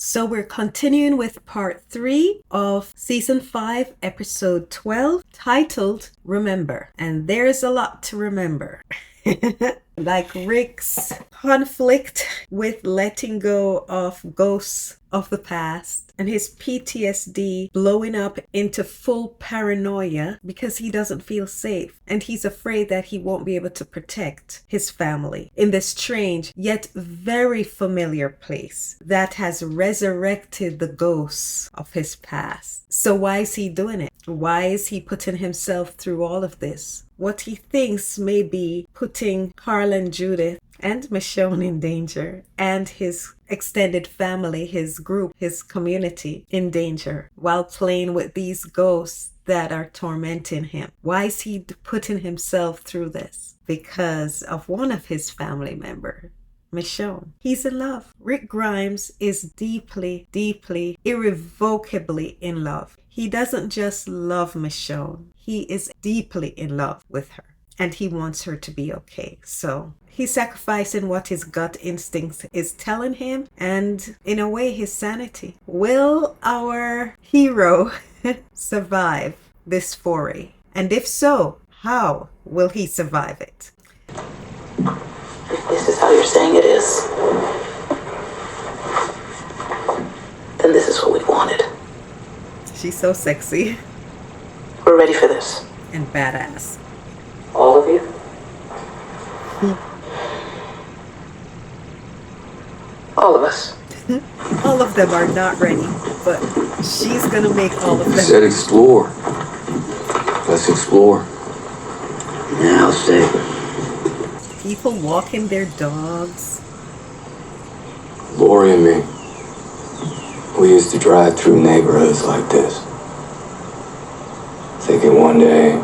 So we're continuing with part 3 of season 5, episode 12, titled Remember. And there's a lot to remember. Like Rick's conflict with letting go of ghosts of the past and his PTSD blowing up into full paranoia because he doesn't feel safe and he's afraid that he won't be able to protect his family in this strange yet very familiar place that has resurrected the ghosts of his past. So why is he doing it? Why is he putting himself through all of this? What he thinks may be putting Carl and Judith and Michonne in danger, and his extended family, his group, his community in danger, while playing with these ghosts that are tormenting him. Why is he putting himself through this? Because of one of his family members, Michonne. He's in love. Rick Grimes is deeply, deeply, irrevocably in love. He doesn't just love Michonne. He is deeply in love with her. And he wants her to be okay. So he's sacrificing what his gut instinct is telling him, and in a way his sanity. Will our hero survive this foray? And if so, how will he survive it? If this is how you're saying it is, then this is what we wanted. She's so sexy. We're ready for this. And badass. All of you? All of us. All of them are not ready, but she's gonna make all of them. You said explore. Let's explore. Yeah, I'll stay. People walking their dogs. Lori and me, we used to drive through neighborhoods like this. Thinking one day,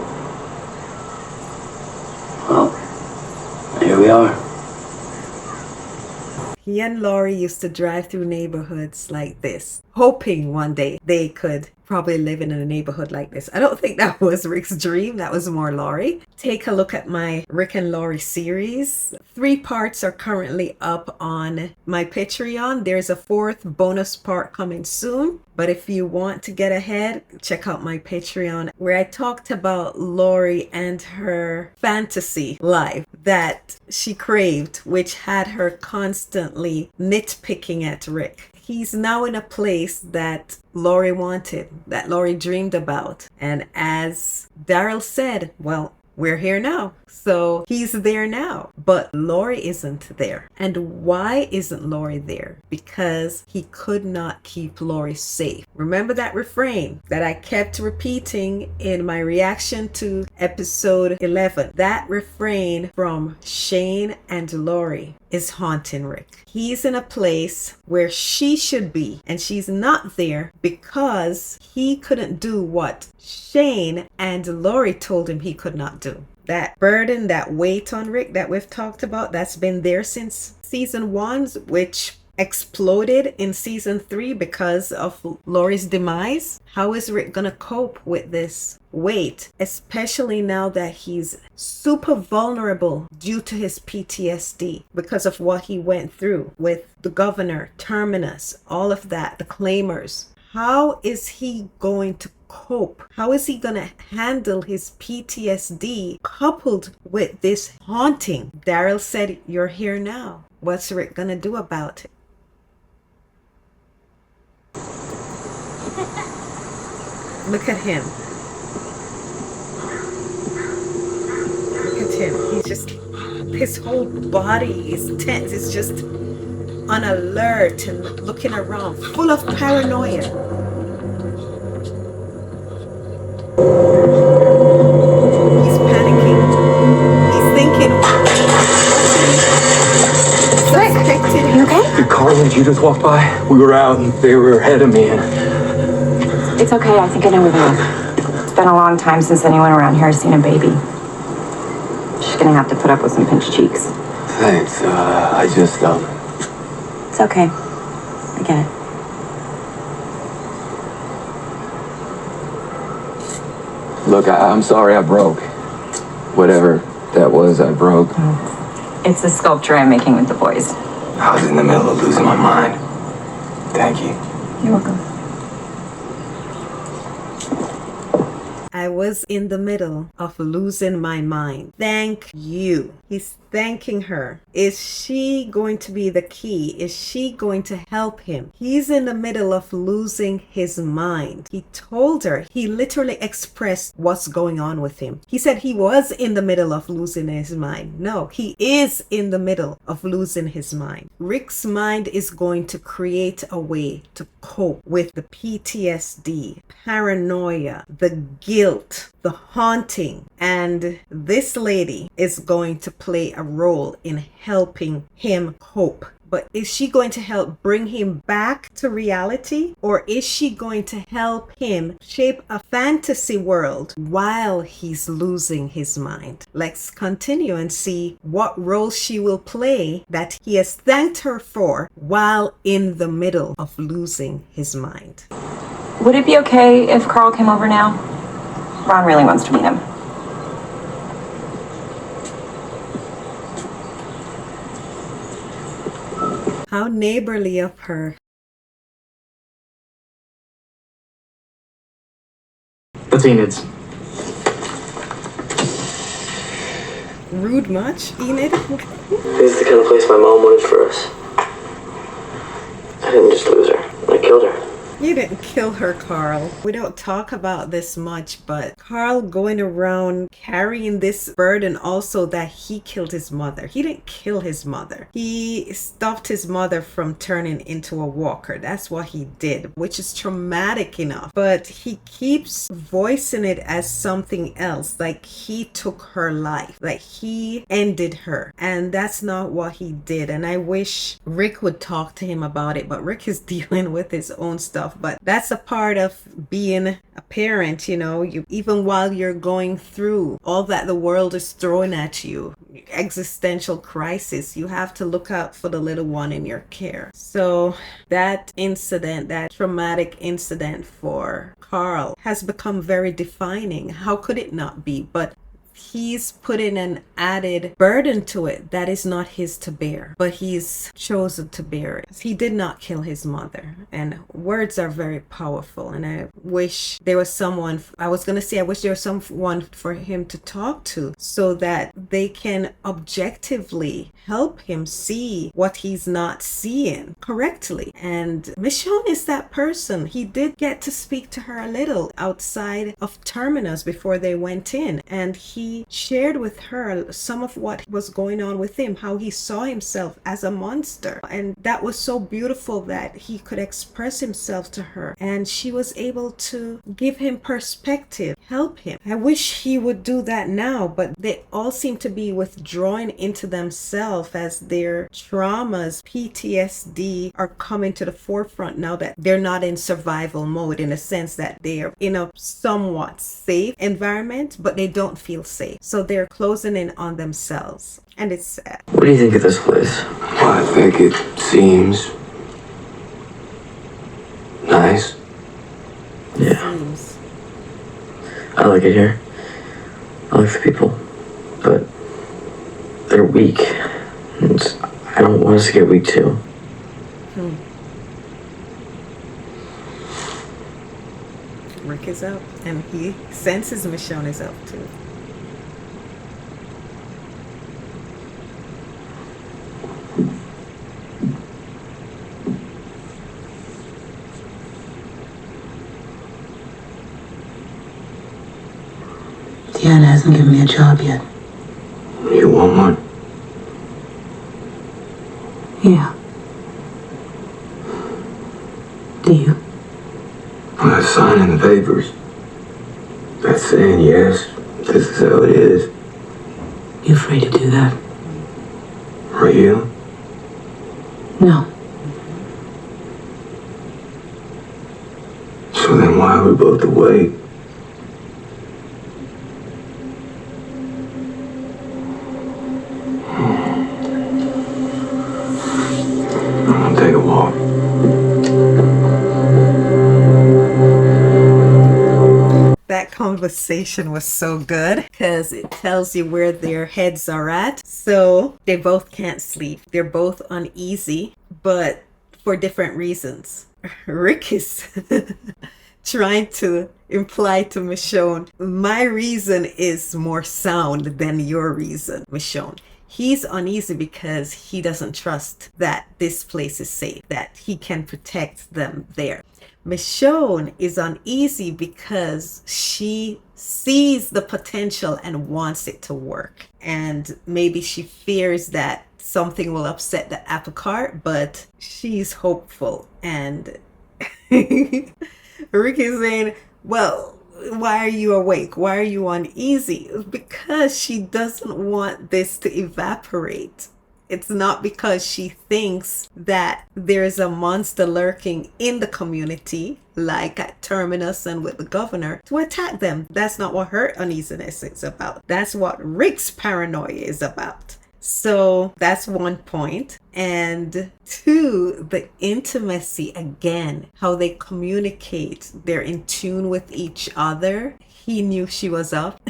well, here we are. He and Lori used to drive through neighborhoods like this, hoping one day they could probably live in a neighborhood like this. I don't think that was Rick's dream. That was more Lori. Take a look at my Rick and Lori series. 3 parts are currently up on my Patreon. There's a 4th bonus part coming soon. But if you want to get ahead, check out my Patreon where I talked about Lori and her fantasy life that she craved, which had her constantly nitpicking at Rick. He's now in a place that Lori wanted, that Lori dreamed about. And as Daryl said, well, we're here now. So he's there now. But Lori isn't there. And why isn't Lori there? Because he could not keep Lori safe. Remember that refrain that I kept repeating in my reaction to episode 11. That refrain from Shane and Lori is haunting Rick. He's in a place where she should be, and she's not there because he couldn't do what Shane and Lori told him he could not do. That burden, that weight on Rick that we've talked about, that's been there since season 1, which exploded in season 3 because of Lori's demise. How is Rick gonna cope with this weight, especially now that he's super vulnerable due to his PTSD because of what he went through with the governor, Terminus, all of that, the claimers? How is he going to cope? How is he going to handle his PTSD coupled with this haunting? Daryl said, you're here now. What's Rick going to do about it? Look at him. Look at him. He's just, his whole body is tense. It's just on alert and looking around, full of paranoia. He's panicking. He's thinking. Rick, you okay? did Carl and Judith walk by? We were out and they were ahead of me. It's okay. I think I know where they are. It's been a long time since anyone around here has seen a baby. She's gonna have to put up with some pinched cheeks. Thanks. It's okay. I get it. Look, I'm sorry I broke. Whatever that was, I broke. It's the sculpture I'm making with the boys. I was in the middle of losing my mind. Thank you. You're welcome. I was in the middle of losing my mind. Thank you. He's thanking her. Is she going to be the key? Is she going to help him? He's in the middle of losing his mind. He told her, he literally expressed what's going on with him. He said he was in the middle of losing his mind. No, he is in the middle of losing his mind. Rick's mind is going to create a way to cope with the PTSD, paranoia, the guilt, the haunting, and this lady is going to play a role in helping him cope. But is she going to help bring him back to reality, or is she going to help him shape a fantasy world while he's losing his mind? Let's continue and see what role she will play that he has thanked her for while in the middle of losing his mind. Would it be okay if Carl came over now? Ron really wants to meet him. How neighborly of her. What's Enid's? Rude much, Enid? This is the kind of place my mom wanted for us. I didn't just lose her. I killed her. You didn't kill her, Carl. We don't talk about this much, but Carl going around carrying this burden also that he killed his mother. He didn't kill his mother. He stopped his mother from turning into a walker. That's what he did, which is traumatic enough. But he keeps voicing it as something else, like he took her life, like he ended her. And that's not what he did. And I wish Rick would talk to him about it, but Rick is dealing with his own stuff. But that's a part of being a parent, you know, even while you're going through all that the world is throwing at you, existential crisis, you have to look out for the little one in your care. So that incident, that traumatic incident for Carl has become very defining. How could it not be? But he's putting an added burden to it that is not his to bear, but he's chosen to bear it. He did not kill his mother, and words are very powerful. And I wish there was someone, I wish there was someone for him to talk to so that they can objectively help him see what he's not seeing correctly. And Michonne is that person. He did get to speak to her a little outside of Terminus before they went in, and he shared with her some of what was going on with him, how he saw himself as a monster. And that was so beautiful that he could express himself to her, and she was able to give him perspective, help him. I wish he would do that now, but they all seem to be withdrawing into themselves as their traumas, PTSD, are coming to the forefront now that they're not in survival mode, in a sense that they're in a somewhat safe environment, but they don't feel safe. So they're closing in on themselves, and it's sad. What do you think of this place? Well, I think it seems nice. Yeah, Seems. I like it here. I like the people, but they're weak. And I don't want us to get weak too. Rick is up, and he senses Michonne is up too. Deanna hasn't given me a job yet. You want one? Yeah. Do you? Well, I sign in the papers. That's saying yes, this is how it is. You afraid to do that? Are you? No. So then why are we both awake? I'm gonna take a walk. That conversation was so good because it tells you where their heads are at. So they both can't sleep. They're both uneasy, but for different reasons. Rick is trying to imply to Michonne, my reason is more sound than your reason, Michonne. He's uneasy because he doesn't trust that this place is safe, that he can protect them there. Michonne is uneasy because she sees the potential and wants it to work. And maybe she fears that something will upset the apple cart, but she's hopeful. And Rick is saying, well, why are you awake? Why are you uneasy? Because she doesn't want this to evaporate. It's not because she thinks that there's a monster lurking in the community, like at Terminus and with the governor, to attack them. That's not what her uneasiness is about. That's what Rick's paranoia is about. So that's one point. And two, the intimacy again, how they communicate. They're in tune with each other. He knew she was up.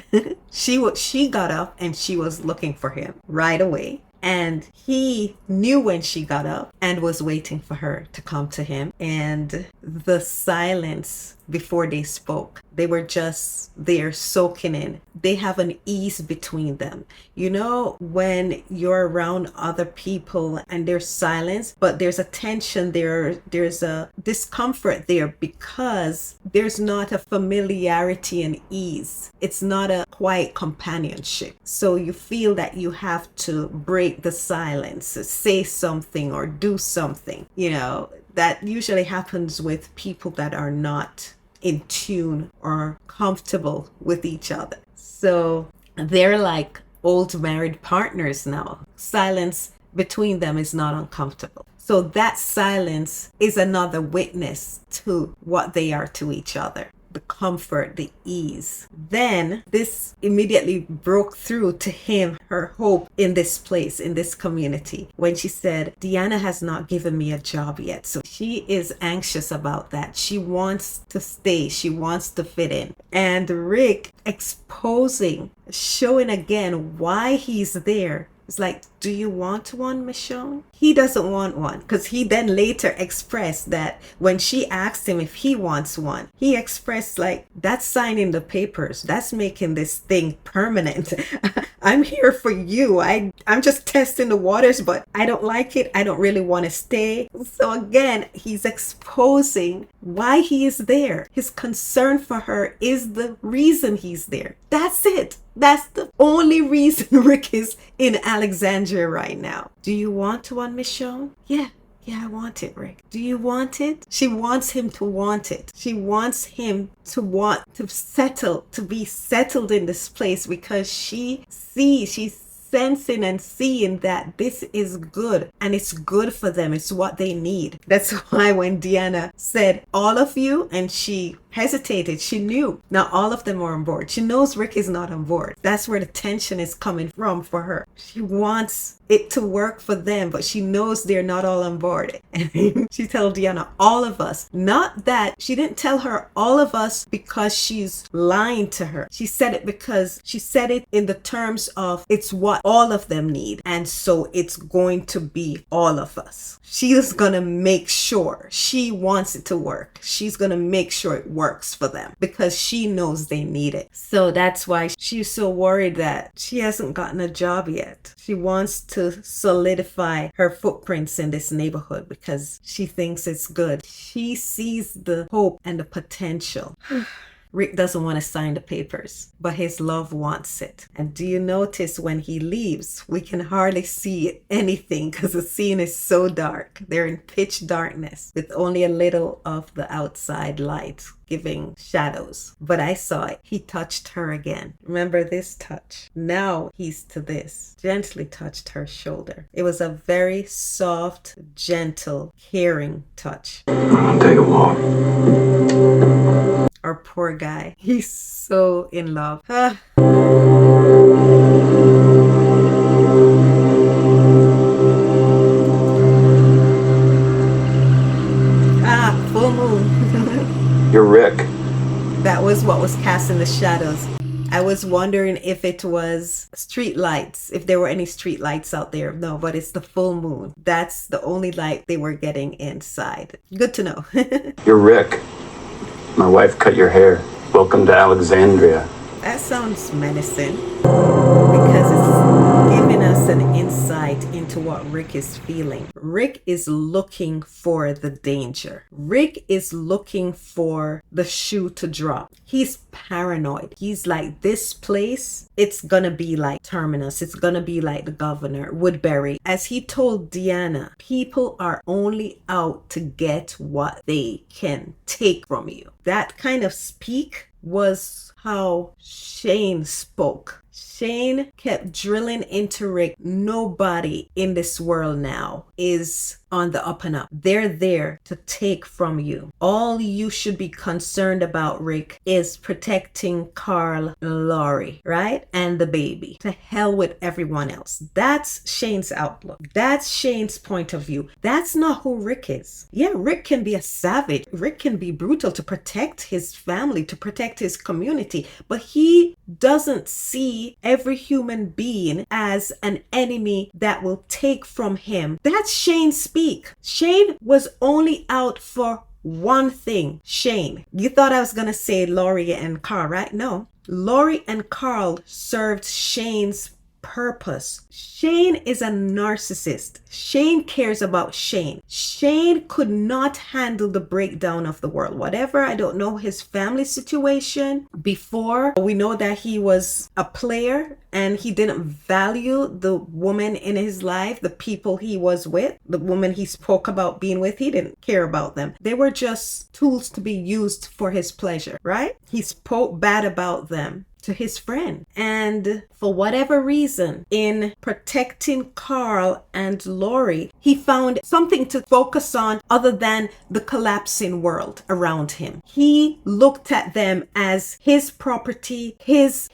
She got up and she was looking for him right away. And he knew when she got up and was waiting for her to come to him. And the silence before they spoke, they were just there soaking in. They have an ease between them. You know, when you're around other people and there's silence, but there's a tension there, there's a discomfort there because there's not a familiarity and ease. It's not a quiet companionship. So you feel that you have to break the silence, say something or do something. You know, that usually happens with people that are not in tune or comfortable with each other. So they're like old married partners now. Silence between them is not uncomfortable. So that silence is another witness to what they are to each other. The comfort, the ease. Then this immediately broke through to him, her hope in this place, in this community, when she said, Deanna has not given me a job yet. So she is anxious about that. She wants to stay. She wants to fit in. And Rick exposing, showing again why he's there. It's like, do you want one, Michonne? He doesn't want one, because he then later expressed that when she asked him if he wants one, he expressed like, that's signing the papers. That's making this thing permanent. I'm here for you. I'm just testing the waters, but I don't like it. I don't really want to stay. So again, he's exposing why he is there. His concern for her is the reason he's there. That's it. That's the only reason Rick is in Alexandria right now. Do you want one, Michonne? Yeah, I want it, Rick. Do you want it? She wants him to want it. She wants him to want to settle, to be settled in this place because she's sensing and seeing that this is good and it's good for them. It's what they need. That's why when Deanna said all of you, and she hesitated, she knew not all of them are on board. She knows Rick is not on board. That's where the tension is coming from for her. She wants it to work for them, but she knows they're not all on board. And she told Deanna, all of us. Not that she didn't tell her all of us because she's lying to her. She said it because she said it in the terms of it's what all of them need. And so it's going to be all of us. She is going to make sure. She wants it to work. She's going to make sure it works for them because she knows they need it. So that's why she's so worried that she hasn't gotten a job yet. She wants to solidify her footprints in this neighborhood because she thinks it's good. She sees the hope and the potential. Rick doesn't want to sign the papers, but his love wants it. And do you notice when he leaves, we can hardly see anything because the scene is so dark. They're in pitch darkness with only a little of the outside light giving shadows. But I saw it. He touched her again. Remember this touch? Now he's to this. Gently touched her shoulder. It was a very soft, gentle, caring touch. I'm gonna take a walk. Our poor guy. He's so in love. Full moon. You're Rick. That was what was cast in the shadows. I was wondering if it was street lights, if there were any street lights out there. No, but it's the full moon. That's the only light they were getting inside. Good to know. You're Rick. My wife cut your hair. Welcome to Alexandria. That sounds menacing because it's giving us an insight into what Rick is feeling. Rick is looking for the danger. Rick is looking for the shoe to drop. He's paranoid. He's like, this place, it's gonna be like Terminus. It's gonna be like the governor, Woodbury. As he told Deanna, people are only out to get what they can take from you. That kind of speak was how Shane spoke. Shane kept drilling into Rick. Nobody in this world now is on the up and up. They're there to take from you. All you should be concerned about, Rick, is protecting Carl and Laurie, right? And the baby. To hell with everyone else. That's Shane's outlook. That's Shane's point of view. That's not who Rick is. Yeah, Rick can be a savage. Rick can be brutal to protect his family, to protect his community, but he doesn't see every human being as an enemy that will take from him. That's Shane's speech. Shane was only out for one thing. Shane. You thought I was going to say Laurie and Carl, right? No. Laurie and Carl served Shane's purpose. Shane is a narcissist. Shane cares about Shane. Shane could not handle the breakdown of the world. Whatever, I don't know his family situation before. We know that he was a player and he didn't value the woman in his life, the people he was with, the woman he spoke about being with. He didn't care about them. They were just tools to be used for his pleasure, right? He spoke bad about them to his friend. And for whatever reason, in protecting Carl and Laurie, he found something to focus on other than the collapsing world around him. He looked at them as his property, his.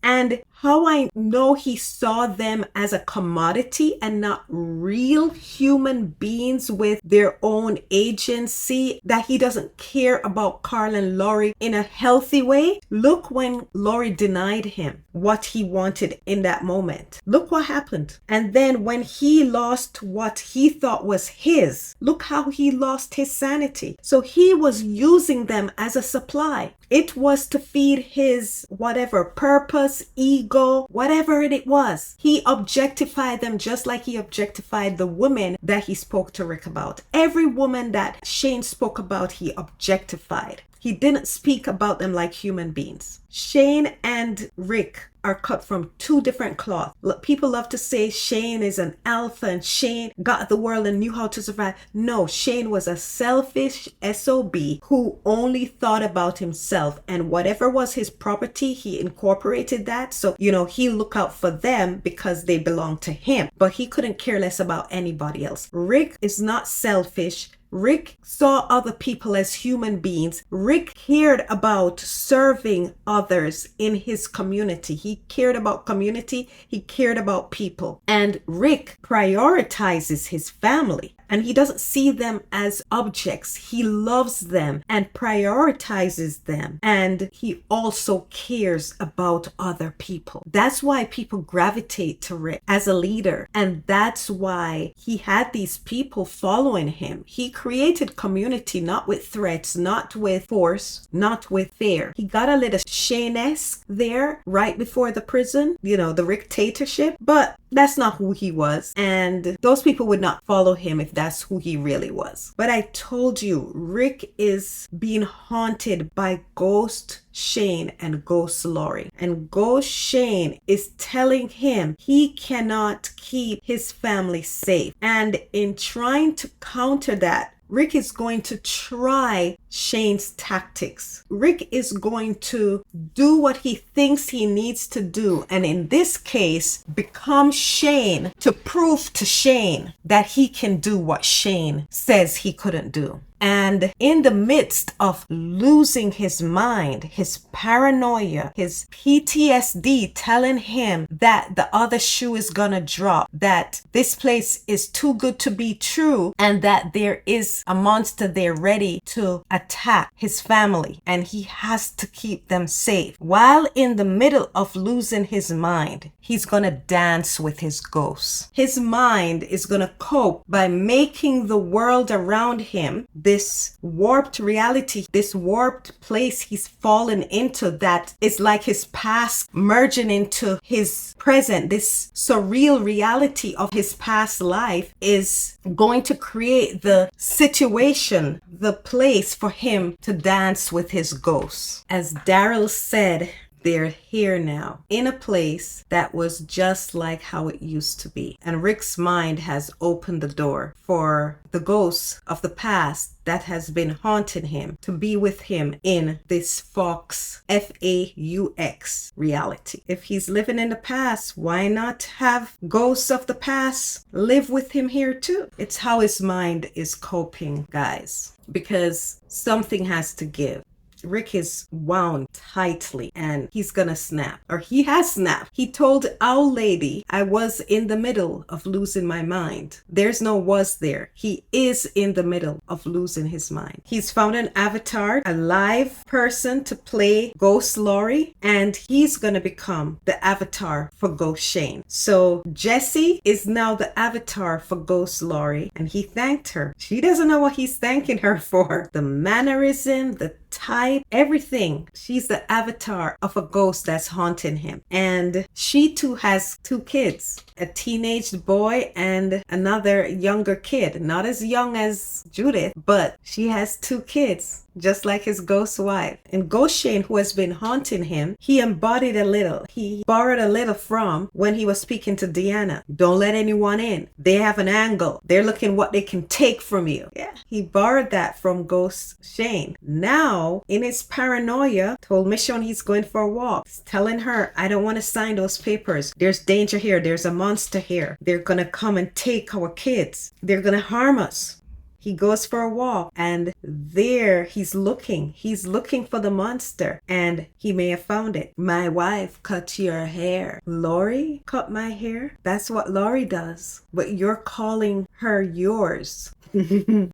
And how I know he saw them as a commodity and not real human beings with their own agency, that he doesn't care about Carl and Laurie in a healthy way. Look when Laurie denied him what he wanted in that moment. Look what happened. And then when he lost what he thought was his, look how he lost his sanity. So he was using them as a supply. It was to feed his whatever purpose, ego, whatever it was. He objectified them just like he objectified the woman that he spoke to Rick about. Every woman that Shane spoke about, he objectified. He didn't speak about them like human beings. Shane and Rick are cut from two different cloths. People love to say Shane is an alpha and Shane got the world and knew how to survive. No, Shane was a selfish SOB who only thought about himself, and whatever was his property, he incorporated that. So, he looked out for them because they belonged to him, but he couldn't care less about anybody else. Rick is not selfish. Rick saw other people as human beings. Rick cared about serving others in his community. He cared about community. He cared about people. And Rick prioritizes his family. And he doesn't see them as objects. He loves them and prioritizes them. And he also cares about other people. That's why people gravitate to Rick as a leader. And that's why he had these people following him. He created community, not with threats, not with force, not with fear. He got a little Shane-esque there right before the prison, the Ricktatorship, but that's not who he was. And those people would not follow him if that's who he really was. But I told you, Rick is being haunted by Ghost Shane and Ghost Laurie. And Ghost Shane is telling him he cannot keep his family safe. And in trying to counter that, Rick is going to try Shane's tactics. Rick is going to do what he thinks he needs to do. And in this case, become Shane to prove to Shane that he can do what Shane says he couldn't do. And in the midst of losing his mind, his paranoia, his PTSD telling him that the other shoe is gonna drop, that this place is too good to be true, and that there is a monster there ready to attack attack his family, and he has to keep them safe. While in the middle of losing his mind, he's gonna dance with his ghosts. His mind is gonna cope by making the world around him this warped reality, this warped place he's fallen into that is like his past merging into his present. This surreal reality of his past life is going to create the situation, the place for him to dance with his ghosts. As Daryl said, they're here now in a place that was just like how it used to be. And Rick's mind has opened the door for the ghosts of the past that has been haunting him to be with him in this Fox, F-A-U-X reality. If he's living in the past, why not have ghosts of the past live with him here too? It's how his mind is coping, guys, because something has to give. Rick is wound tightly and he's gonna snap, or he has snapped. He told Owl Lady, I was in the middle of losing my mind. There's no was there. He is in the middle of losing his mind. He's found an avatar, a live person to play Ghost Laurie, and he's gonna become the avatar for Ghost Shane. So Jessie is now the avatar for Ghost Laurie, and he thanked her. She doesn't know what he's thanking her for. The mannerism, the type, everything. She's the avatar of a ghost that's haunting him. And she too has 2 kids, a teenage boy and another younger kid. Not as young as Judith, but she has 2 kids, just like his ghost wife. And Ghost Shane, who has been haunting him, he embodied a little. He borrowed a little from when he was speaking to Deanna. Don't let anyone in. They have an angle. They're looking what they can take from you. Yeah, he borrowed that from Ghost Shane. Now, in his paranoia, told Michonne he's going for a walk. He's telling her, I don't want to sign those papers. There's danger here. There's a monster here. They're going to come and take our kids. They're going to harm us. He goes for a walk, and there he's looking for the monster, and he may have found it. My wife cut your hair. Laurie cut my hair? That's what Laurie does, but you're calling her yours.